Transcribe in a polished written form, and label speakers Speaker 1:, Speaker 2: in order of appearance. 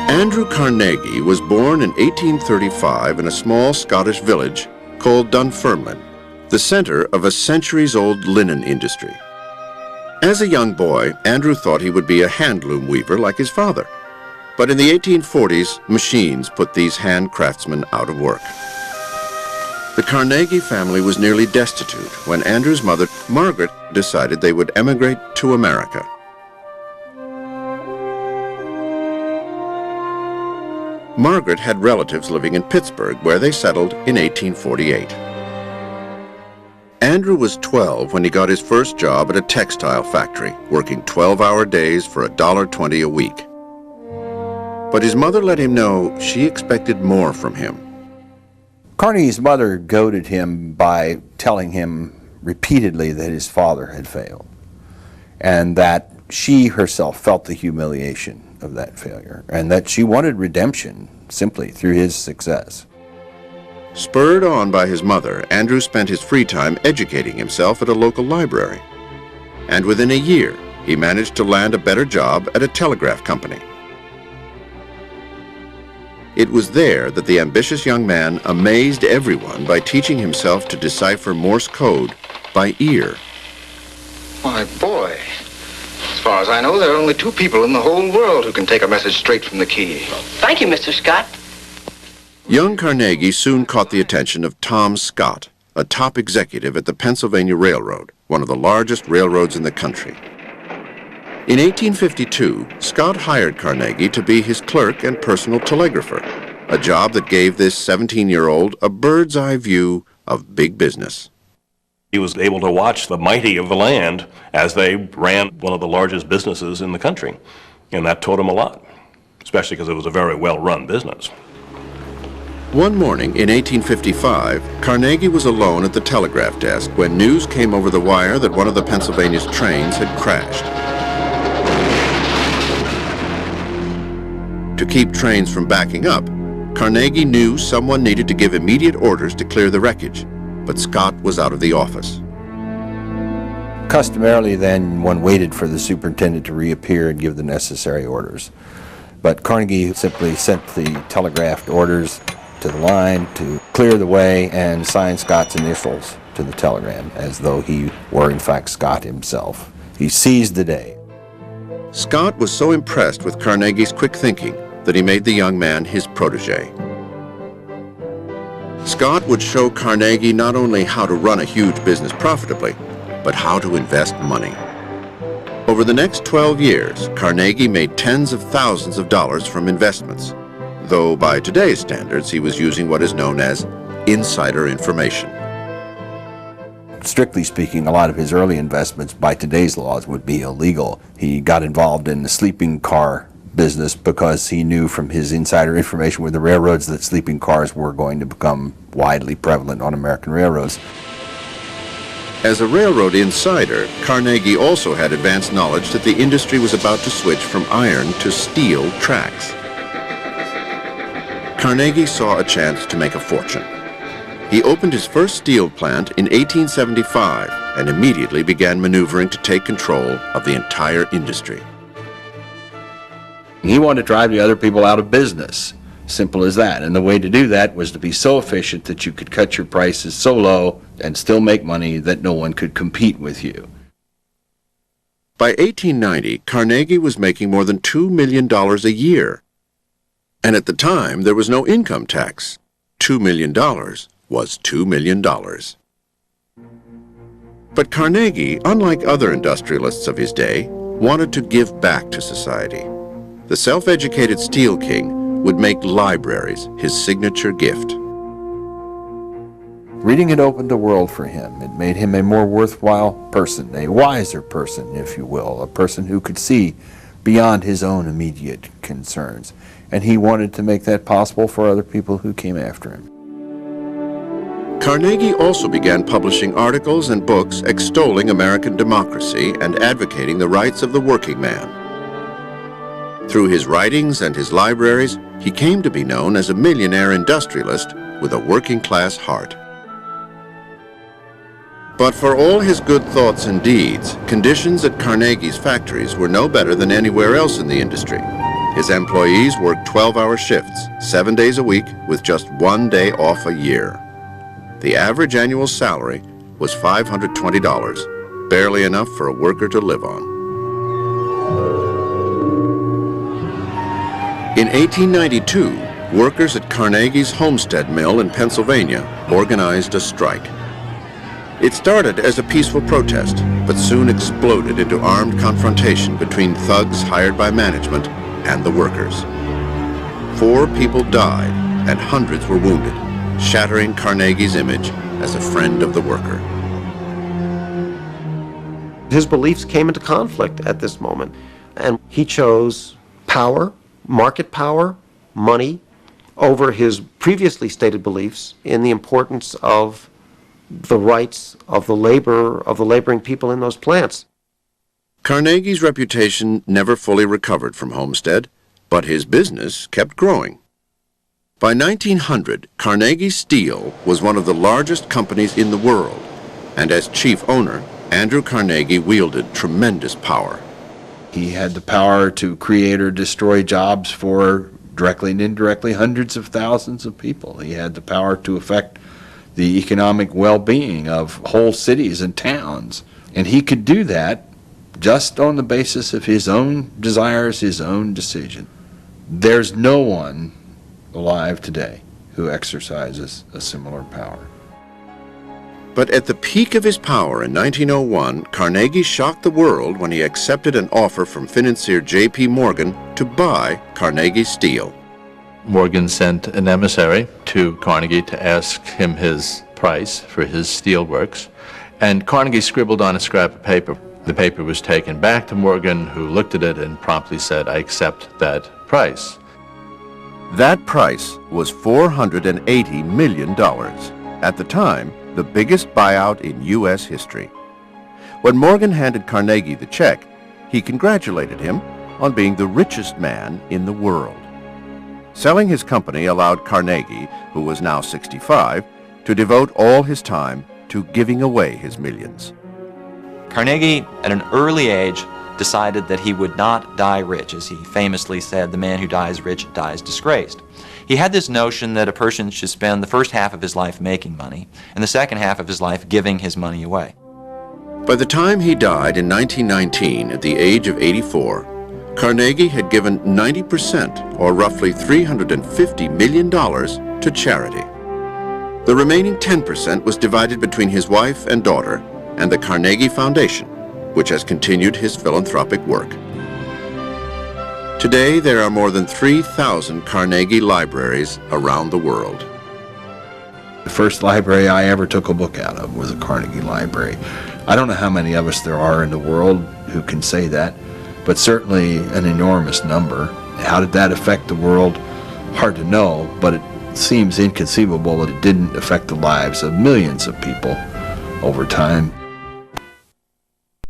Speaker 1: Andrew Carnegie was born in 1835 in a small Scottish village called Dunfermline, the center of a centuries-old linen industry. As a young boy, Andrew thought he would be a handloom weaver like his father. But in the 1840s, machines put these hand craftsmen out of work. The Carnegie family was nearly destitute when Andrew's mother, Margaret, decided they would emigrate to America. Margaret had relatives living in Pittsburgh, where they settled in 1848. Andrew was 12 when he got his first job at a textile factory, working 12-hour days for $1.20 a week. But his mother let him know she expected more from him.
Speaker 2: Carnegie's mother goaded him by telling him repeatedly that his father had failed, and that she herself felt the humiliation of that failure, and that she wanted redemption simply through his success.
Speaker 1: Spurred on by his mother, Andrew spent his free time educating himself at a local library. And within a year, he managed to land a better job at a telegraph company. It was there that the ambitious young man amazed everyone by teaching himself to decipher Morse code by ear.
Speaker 3: My boy, as far as I know, there are only 2 people in the whole world who can take a message straight from the key.
Speaker 4: Thank you, Mr. Scott.
Speaker 1: Young Carnegie soon caught the attention of Tom Scott, a top executive at the Pennsylvania Railroad, one of the largest railroads in the country. In 1852, Scott hired Carnegie to be his clerk and personal telegrapher, a job that gave this 17-year-old a bird's-eye view of big business.
Speaker 5: He was able to watch the mighty of the land as they ran one of the largest businesses in the country, and that taught him a lot, especially because it was a very well-run business.
Speaker 1: One morning in 1855, Carnegie was alone at the telegraph desk when news came over the wire that one of the Pennsylvania's trains had crashed. To keep trains from backing up, Carnegie knew someone needed to give immediate orders to clear the wreckage, but Scott was out of the office.
Speaker 2: Customarily then, one waited for the superintendent to reappear and give the necessary orders. But Carnegie simply sent the telegraphed orders to the line to clear the way and sign Scott's initials to the telegram, as though he were in fact Scott himself. He seized the day.
Speaker 1: Scott was so impressed with Carnegie's quick thinking that he made the young man his protege. Scott would show Carnegie not only how to run a huge business profitably, but how to invest money. Over the next 12 years, Carnegie made tens of thousands of dollars from investments, though by today's standards, he was using what is known as insider information.
Speaker 2: Strictly speaking, a lot of his early investments by today's laws would be illegal. He got involved in the sleeping car business because he knew from his insider information with the railroads that sleeping cars were going to become widely prevalent on American railroads.
Speaker 1: As a railroad insider, Carnegie also had advanced knowledge that the industry was about to switch from iron to steel tracks. Carnegie saw a chance to make a fortune. He opened his first steel plant in 1875 and immediately began maneuvering to take control of the entire industry.
Speaker 2: He wanted to drive the other people out of business. Simple as that. And the way to do that was to be so efficient that you could cut your prices so low and still make money that no one could compete with you.
Speaker 1: By 1890, Carnegie was making more than $2 million a year. And at the time, there was no income tax. $2 million was $2 million. But Carnegie, unlike other industrialists of his day, wanted to give back to society. The self-educated Steel King would make libraries his signature gift.
Speaker 2: Reading had opened the world for him. It made him a more worthwhile person, a wiser person, if you will, a person who could see beyond his own immediate concerns. And he wanted to make that possible for other people who came after him.
Speaker 1: Carnegie also began publishing articles and books extolling American democracy and advocating the rights of the working man. Through his writings and his libraries, he came to be known as a millionaire industrialist with a working-class heart. But for all his good thoughts and deeds, conditions at Carnegie's factories were no better than anywhere else in the industry, His employees worked 12-hour shifts, 7 days a week, with just 1 day off a year. The average annual salary was $520, barely enough for a worker to live on. In 1892, workers at Carnegie's Homestead mill in Pennsylvania organized a strike. It started as a peaceful protest, but soon exploded into armed confrontation between thugs hired by management and the workers. 4 people died and hundreds were wounded, shattering Carnegie's image as a friend of the worker.
Speaker 4: His beliefs came into conflict at this moment, and he chose power, market power, money, over his previously stated beliefs in the importance of the rights of the laboring people in those plants.
Speaker 1: Carnegie's reputation never fully recovered from Homestead, but his business kept growing. By 1900, Carnegie Steel was one of the largest companies in the world, and as chief owner, Andrew Carnegie wielded tremendous power.
Speaker 2: He had the power to create or destroy jobs for directly and indirectly hundreds of thousands of people. He had the power to affect the economic well-being of whole cities and towns. And he could do that just on the basis of his own desires, his own decision. There's no one alive today who exercises a similar power.
Speaker 1: But at the peak of his power in 1901, Carnegie shocked the world when he accepted an offer from financier J.P. Morgan to buy Carnegie Steel.
Speaker 6: Morgan sent an emissary to Carnegie to ask him his price for his steelworks, and Carnegie scribbled on a scrap of paper. The paper was taken back to Morgan, who looked at it and promptly said, "I accept that price."
Speaker 1: That price was $480 million. At the time, the biggest buyout in U.S. history. When Morgan handed Carnegie the check, he congratulated him on being the richest man in the world. Selling his company allowed Carnegie, who was now 65, to devote all his time to giving away his millions.
Speaker 7: Carnegie, at an early age, decided that he would not die rich. As he famously said, the man who dies rich dies disgraced. He had this notion that a person should spend the first half of his life making money and the second half of his life giving his money away.
Speaker 1: By the time he died in 1919 at the age of 84, Carnegie had given 90%, or roughly $350 million, to charity. The remaining 10% was divided between his wife and daughter and the Carnegie Foundation, which has continued his philanthropic work. Today, there are more than 3,000 Carnegie libraries around the world.
Speaker 2: The first library I ever took a book out of was a Carnegie library. I don't know how many of us there are in the world who can say that, but certainly an enormous number. How did that affect the world? Hard to know, but it seems inconceivable that it didn't affect the lives of millions of people over time.